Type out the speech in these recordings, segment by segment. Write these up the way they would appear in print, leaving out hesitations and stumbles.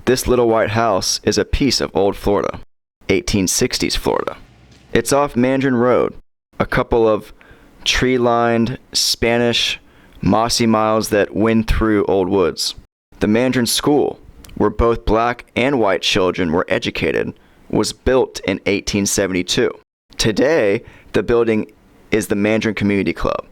This little white house is a piece of old Florida, 1860s Florida. It's off Mandarin Road, a couple of tree-lined Spanish mossy miles that wind through old woods. The Mandarin School, where both black and white children were educated, was built in 1872. Today, the building is the Mandarin Community Club.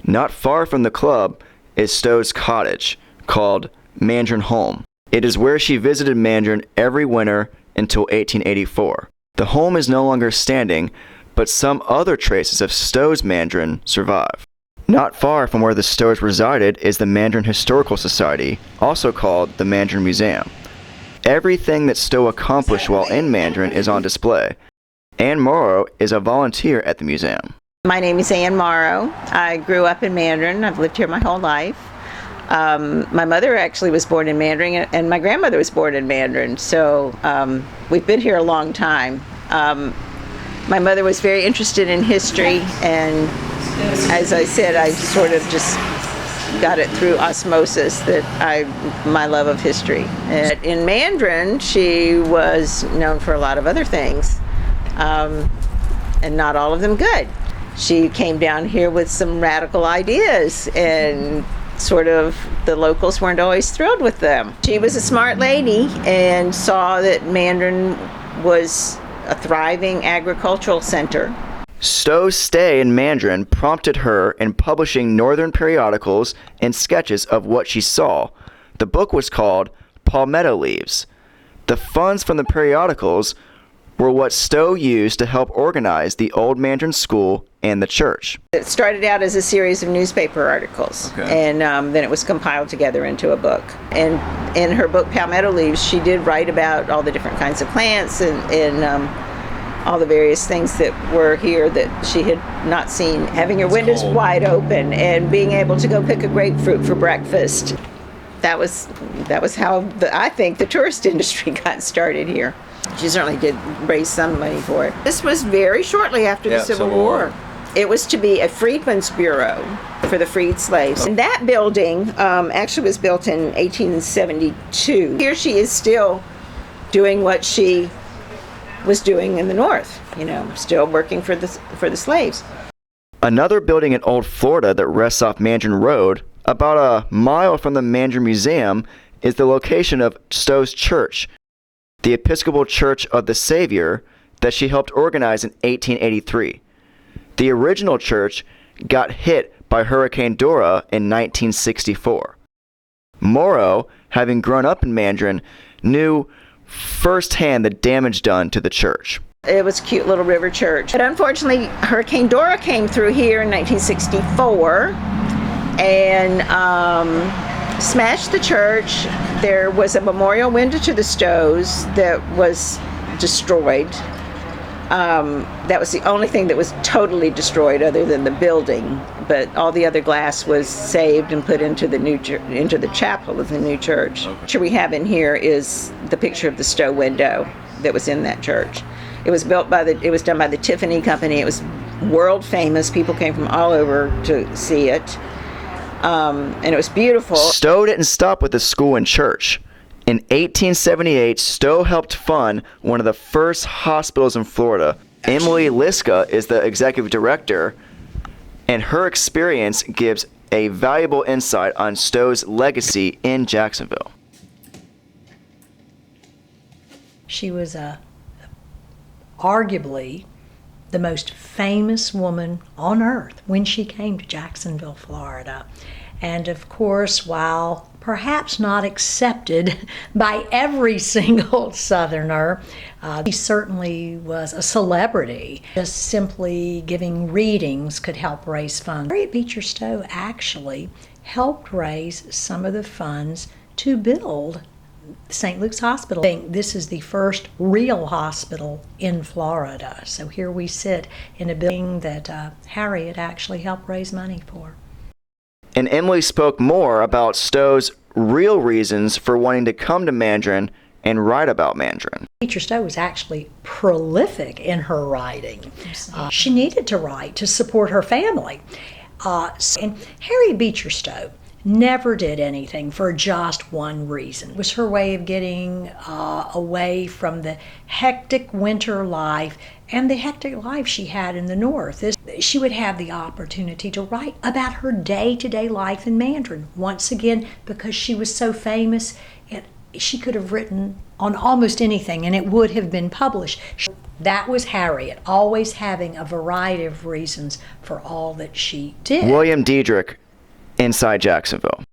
Not far from the club is Stowe's cottage, called Mandarin Home. It is where she visited Mandarin every winter until 1884. The home is no longer standing, but some other traces of Stowe's Mandarin survive. Not far from where the Stowes resided is the Mandarin Historical Society, also called the Mandarin Museum. Everything that Stowe accomplished while in Mandarin is on display. Ann Morrow is a volunteer at the museum. My name is Ann Morrow. I grew up in Mandarin. I've lived here my whole life. My mother actually was born in Mandarin, and my grandmother was born in Mandarin, so we've been here a long time. My mother was very interested in history, and as I said, I sort of just got it through osmosis that my love of history. And in Mandarin, she was known for a lot of other things, and not all of them good. She came down here with some radical ideas, and sort of the locals weren't always thrilled with them. She was a smart lady and saw that Mandarin was a thriving agricultural center. Stowe's stay in Mandarin prompted her in publishing northern periodicals and sketches of what she saw. The book was called Palmetto Leaves. The funds from the periodicals were what Stowe used to help organize the old Mandarin school and the church. It started out as a series of newspaper articles, and then it was compiled together into a book. And in her book Palmetto Leaves, she did write about all the different kinds of plants and all the various things that were here that she had not seen. Having her windows wide open and being able to go pick a grapefruit for breakfast. That was how I think the tourist industry got started here. She certainly did raise some money for it. This was very shortly after the Civil War. It was to be a freedmen's bureau for the freed slaves. And that building actually was built in 1872. Here she is still doing what she was doing in the North, still working for the slaves. Another building in Old Florida that rests off Mandarin Road, about a mile from the Mandarin Museum, is the location of Stowe's church, the Episcopal Church of the Savior that she helped organize in 1883. The original church got hit by Hurricane Dora in 1964. Morrow, having grown up in Mandarin, knew firsthand the damage done to the church. It was a cute little river church. But unfortunately, Hurricane Dora came through here in 1964 and smashed the church. There was a memorial window to the Stowes that was destroyed. That was the only thing that was totally destroyed other than the building, but all the other glass was saved and put into the chapel of the new church. The picture we have in here is the picture of the Stowe window that was in that church. It was done by the Tiffany Company. It was world famous. People came from all over to see it. And it was beautiful. Stowe didn't stop with the school and church. In 1878, Stowe helped fund one of the first hospitals in Florida. Emily Liska is the executive director, and her experience gives a valuable insight on Stowe's legacy in Jacksonville. She was arguably the most famous woman on earth when she came to Jacksonville, Florida. And of course, while perhaps not accepted by every single Southerner, she certainly was a celebrity. Just simply giving readings could help raise funds. Harriet Beecher Stowe actually helped raise some of the funds to build St. Luke's Hospital. I think this is the first real hospital in Florida. So here we sit in a building that Harriet actually helped raise money for. And Emily spoke more about Stowe's real reasons for wanting to come to Mandarin and write about Mandarin. Beecher Stowe was actually prolific in her writing. She needed to write to support her family. And Harriet Beecher Stowe never did anything for just one reason. It was her way of getting away from the hectic winter life and the hectic life she had in the North. She would have the opportunity to write about her day-to-day life in Mandarin. Once again, because she was so famous, she could have written on almost anything and it would have been published. That was Harriet, always having a variety of reasons for all that she did. William Dedrick, Inside Jacksonville.